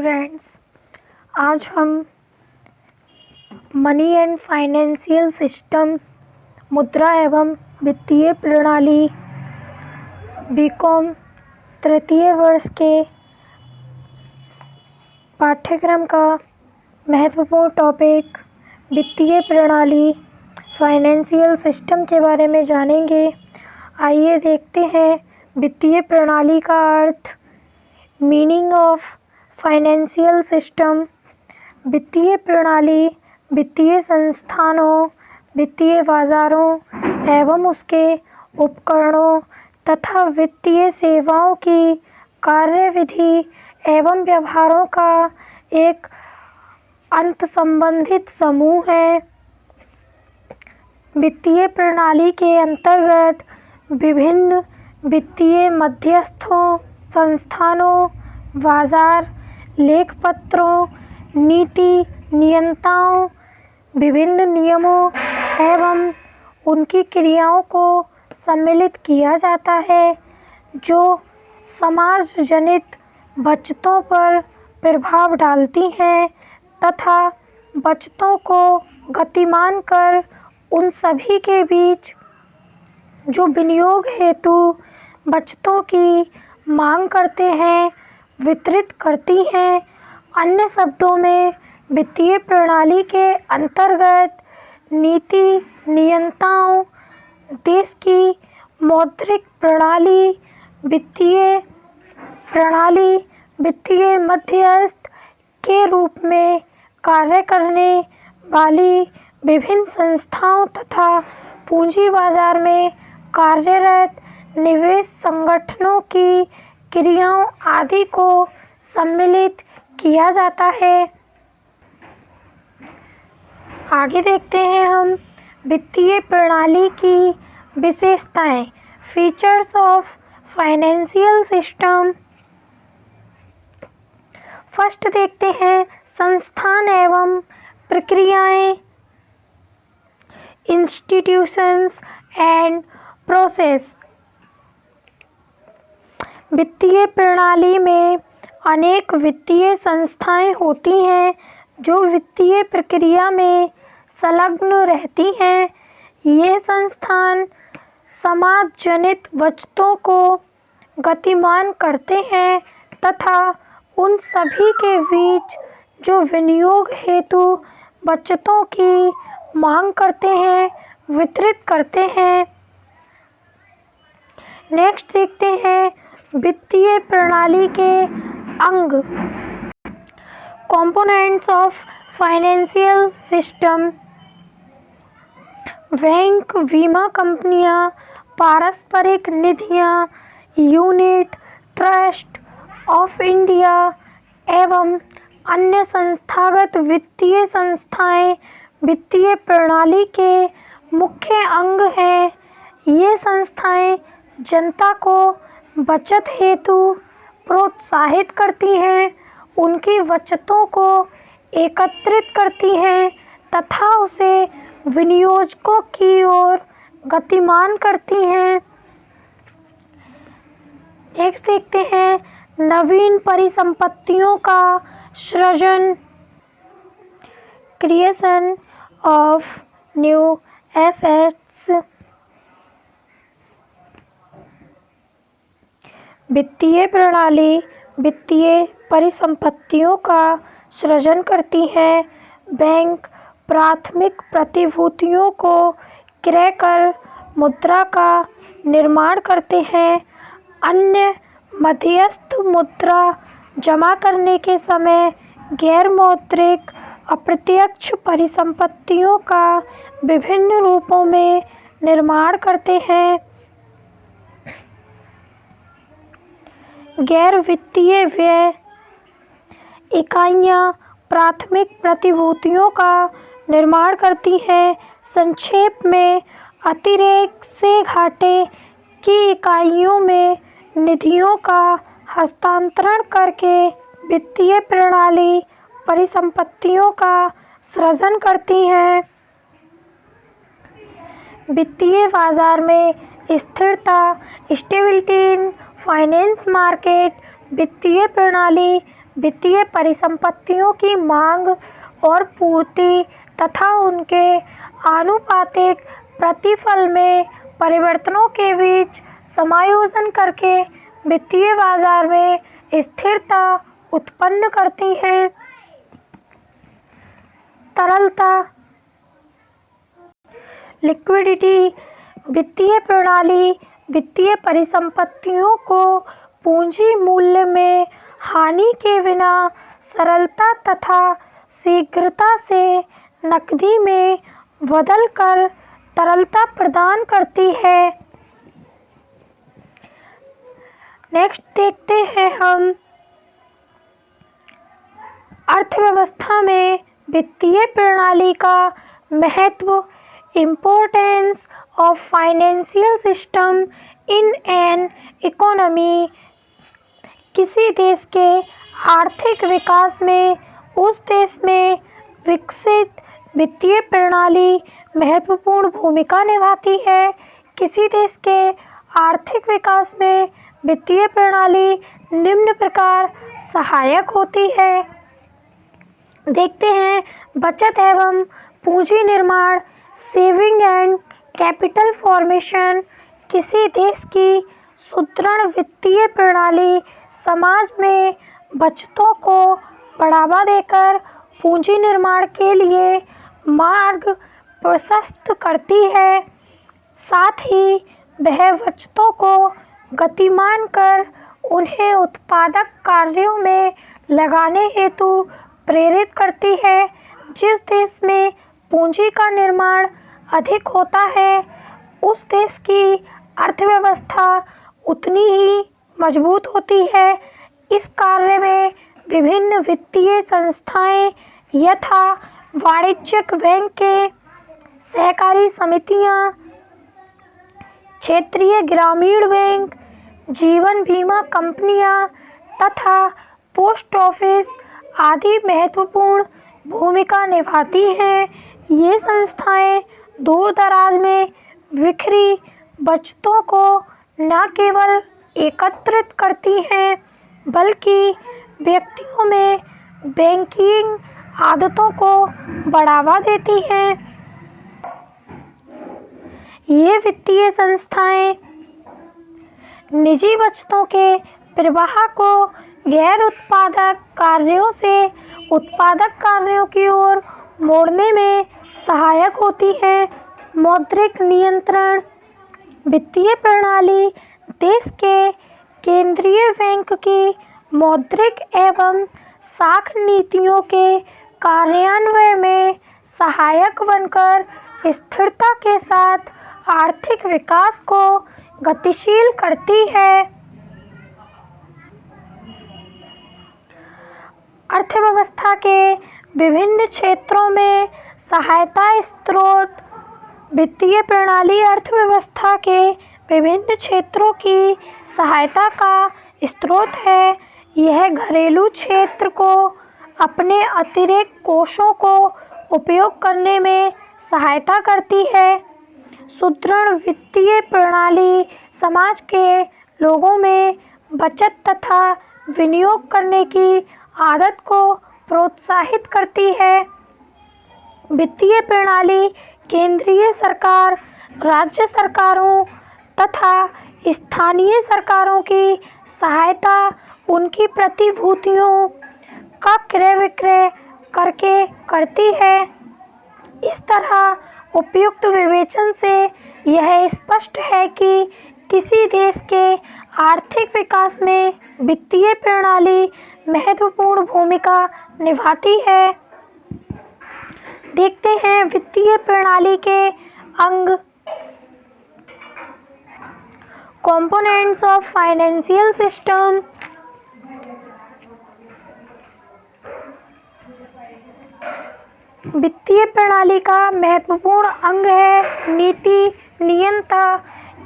Students, आज हम money and financial system, मुद्रा एवं वित्तीय प्रणाली, बीकॉम तृतीय वर्ष के पाठ्यक्रम का महत्वपूर्ण टॉपिक वित्तीय प्रणाली, फाइनेंशियल सिस्टम के बारे में जानेंगे। आइए देखते हैं वित्तीय प्रणाली का अर्थ। Meaning of financial system. वित्तीय प्रणाली वित्तीय संस्थानों, वित्तीय बाजारों एवं उसके उपकरणों तथा वित्तीय सेवाओं की कार्यविधि एवं व्यवहारों का एक अंतर्संबंधित समूह है। वित्तीय प्रणाली के अंतर्गत विभिन्न वित्तीय मध्यस्थों, संस्थानों, बाजार, लेखपत्रों, नीति नियंताओं, विभिन्न नियमों एवं उनकी क्रियाओं को सम्मिलित किया जाता है, जो समाज जनित बचतों पर प्रभाव डालती हैं तथा बचतों को गतिमान कर उन सभी के बीच जो विनियोग हेतु बचतों की मांग करते हैं, वितरित करती हैं। अन्य शब्दों में वित्तीय प्रणाली के अंतर्गत नीति नियंताओं, देश की मौद्रिक प्रणाली, वित्तीय प्रणाली, वित्तीय मध्यस्थ के रूप में कार्य करने वाली विभिन्न संस्थाओं तथा पूंजी बाजार में कार्यरत निवेश संगठनों की क्रियाओं आदि को सम्मिलित किया जाता है। आगे देखते हैं हम वित्तीय प्रणाली की विशेषताएं। Features of financial system. First देखते हैं संस्थान एवं प्रक्रियाएं, इंस्टीट्यूशंस एंड प्रोसेस। वित्तीय प्रणाली में अनेक वित्तीय संस्थाएं होती हैं जो वित्तीय प्रक्रिया में संलग्न रहती हैं। ये संस्थान समाज जनित बचतों को गतिमान करते हैं तथा उन सभी के बीच जो विनियोग हेतु बचतों की मांग करते हैं, वितरित करते हैं। नेक्स्ट देखते हैं वित्तीय प्रणाली के अंग, components of financial system. Bank, बीमा कंपनियां, पारस्परिक निधियां, यूनिट ट्रस्ट ऑफ इंडिया एवं अन्य संस्थागत वित्तीय संस्थाएं वित्तीय प्रणाली के मुख्य अंग हैं। ये संस्थाएं जनता को बचत हेतु प्रोत्साहित करती हैं, उनकी बचतों को एकत्रित करती हैं तथा उसे विनियोजकों की ओर गतिमान करती हैं। नेक्स्ट देखते हैं नवीन परिसंपत्तियों का सृजन, क्रिएशन ऑफ न्यू एसेट्स। वित्तीय प्रणाली वित्तीय परिसंपत्तियों का सृजन करती है। बैंक प्राथमिक प्रतिभूतियों को क्रय कर मुद्रा का निर्माण करते हैं। अन्य मध्यस्थ मुद्रा जमा करने के समय गैर मौद्रिक अप्रत्यक्ष परिसंपत्तियों का विभिन्न रूपों में निर्माण करते हैं। गैर वित्तीय व्यय इकाइयां प्राथमिक प्रतिभूतियों का निर्माण करती हैं। संक्षेप में अतिरेक से घाटे की इकाइयों में निधियों का हस्तांतरण करके वित्तीय प्रणाली परिसंपत्तियों का सृजन करती है। वित्तीय बाजार में स्थिरता, स्टेबिलिटी इन फाइनेंस मार्केट। वित्तीय प्रणाली वित्तीय परिसंपत्तियों की मांग और पूर्ति तथा उनके आनुपातिक प्रतिफल में परिवर्तनों के बीच समायोजन करके वित्तीय बाजार में स्थिरता उत्पन्न करती हैं। तरलता, लिक्विडिटी, वित्तीय प्रणाली वित्तीय परिसंपत्तियों को पूंजी मूल्य में हानि के बिना सरलता तथा शीघ्रता से नकदी में बदलकर तरलता प्रदान करती है। नेक्स्ट देखते हैं हम अर्थव्यवस्था में वित्तीय प्रणाली का महत्व, importance of financial system in an economy. किसी देश के आर्थिक विकास में उस देश में विकसित वित्तीय प्रणाली महत्वपूर्ण भूमिका निभाती है। किसी देश के आर्थिक विकास में वित्तीय प्रणाली निम्न प्रकार सहायक होती है। देखते हैं, बचत एवं पूंजी निर्माण, सेविंग एंड कैपिटल फॉर्मेशन। किसी देश की सुदृढ़ वित्तीय प्रणाली समाज में बचतों को बढ़ावा देकर पूंजी निर्माण के लिए मार्ग प्रशस्त करती है। साथ ही वह बचतों को गतिमान कर उन्हें उत्पादक कार्यों में लगाने हेतु प्रेरित करती है। जिस देश में पूंजी का निर्माण अधिक होता है, उस देश की अर्थव्यवस्था उतनी ही मजबूत होती है। इस कार्य में विभिन्न वित्तीय संस्थाएं यथा वाणिज्यिक बैंकें, सहकारी समितियां, क्षेत्रीय ग्रामीण बैंक, जीवन बीमा कंपनियां तथा पोस्ट ऑफिस आदि महत्वपूर्ण भूमिका निभाती हैं। ये संस्थाएं दूर दराज में बिखरी बचतों को न केवल एकत्रित करती हैं, बल्कि व्यक्तियों में बैंकिंग आदतों को बढ़ावा देती हैं। ये वित्तीय संस्थाएं निजी बचतों के प्रवाह को गैर उत्पादक कार्यों से उत्पादक कार्यों की ओर मोड़ने में सहायक होती हैं। मौद्रिक नियंत्रण, वित्तीय प्रणाली देश के केंद्रीय बैंक की मौद्रिक एवं साख नीतियों के कार्यान्वयन में सहायक बनकर स्थिरता के साथ आर्थिक विकास को गतिशील करती है। अर्थव्यवस्था के विभिन्न क्षेत्रों में सहायता स्रोत, वित्तीय प्रणाली अर्थव्यवस्था के विभिन्न क्षेत्रों की सहायता का स्रोत है। यह घरेलू क्षेत्र को अपने अतिरिक्त कोषों को उपयोग करने में सहायता करती है। सुदृढ़ वित्तीय प्रणाली समाज के लोगों में बचत तथा विनियोग करने की आदत को प्रोत्साहित करती है। वित्तीय प्रणाली केंद्रीय सरकार, राज्य सरकारों तथा स्थानीय सरकारों की सहायता उनकी प्रतिभूतियों का क्रय विक्रय करके करती है। इस तरह उपयुक्त विवेचन से यह स्पष्ट है कि किसी देश के आर्थिक विकास में वित्तीय प्रणाली महत्वपूर्ण भूमिका निभाती है। देखते हैं वित्तीय प्रणाली के अंग, कंपोनेंट्स ऑफ फाइनेंशियल सिस्टम। वित्तीय प्रणाली का महत्वपूर्ण अंग है नीति नियंता।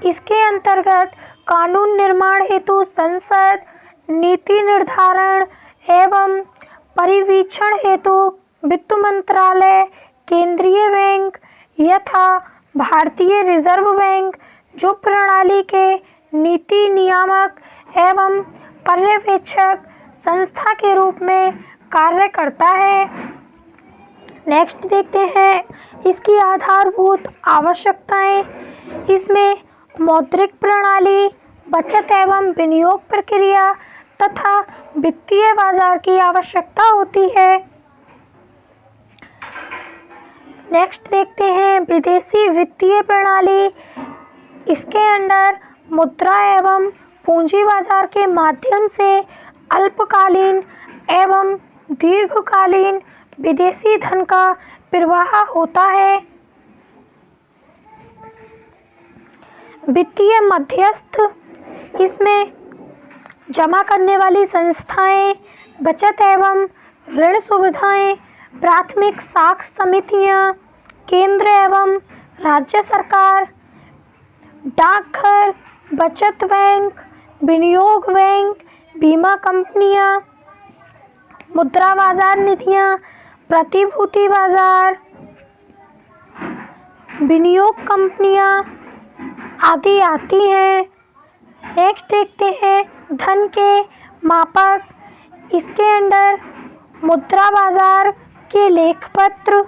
इसके अंतर्गत कानून निर्माण हेतु संसद, नीति निर्धारण एवं परिवीक्षण हेतु वित्त मंत्रालय, केंद्रीय बैंक यथा भारतीय रिजर्व बैंक, जो प्रणाली के नीति नियामक एवं पर्यवेक्षक संस्था के रूप में कार्य करता है। नेक्स्ट देखते हैं इसकी आधारभूत आवश्यकताएं। इसमें मौद्रिक प्रणाली, बचत एवं विनियोग प्रक्रिया तथा वित्तीय बाजार की आवश्यकता होती है। नेक्स्ट देखते हैं विदेशी वित्तीय प्रणाली। इसके अंडर मुद्रा एवं पूंजी बाजार के माध्यम से अल्पकालीन एवं दीर्घकालीन विदेशी धन का प्रवाह होता है। वित्तीय मध्यस्थ, इसमें जमा करने वाली संस्थाएं, बचत एवं ऋण सुविधाएं, प्राथमिक साख समितियां, केंद्र एवं राज्य सरकार, डाकघर, बचत बैंक, विनियोग बैंक, बीमा कंपनियां, मुद्रा बाजार निधियां, प्रतिभूति बाजार, विनियोग कंपनियां आदि आती हैं। नेक्स्ट देखते हैं धन के मापक। इसके अंडर मुद्रा बाजार के लेखपत्र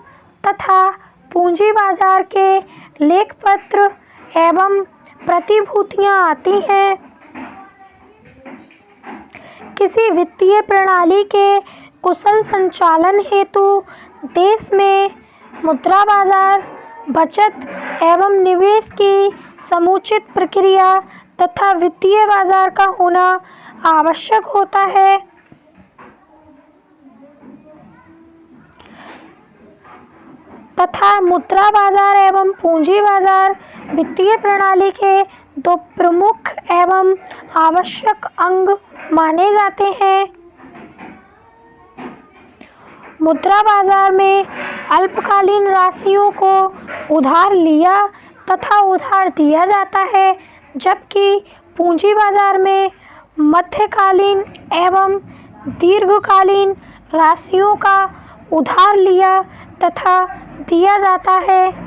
तथा पूंजी बाजार के लेखपत्र एवं प्रतिभूतियां आती हैं। किसी वित्तीय प्रणाली के कुशल संचालन हेतु देश में मुद्रा बाजार, बचत एवं निवेश की समुचित प्रक्रिया तथा वित्तीय बाजार का होना आवश्यक होता है। तथा मुद्रा बाजार एवं पूंजी बाजार वित्तीय प्रणाली के दो प्रमुख एवं आवश्यक अंग माने जाते हैं। मुद्रा बाजार में अल्पकालीन राशियों को उधार लिया तथा उधार दिया जाता है, जबकि पूंजी बाजार में मध्यकालीन एवं दीर्घकालीन राशियों का उधार लिया तथा दिया जाता है।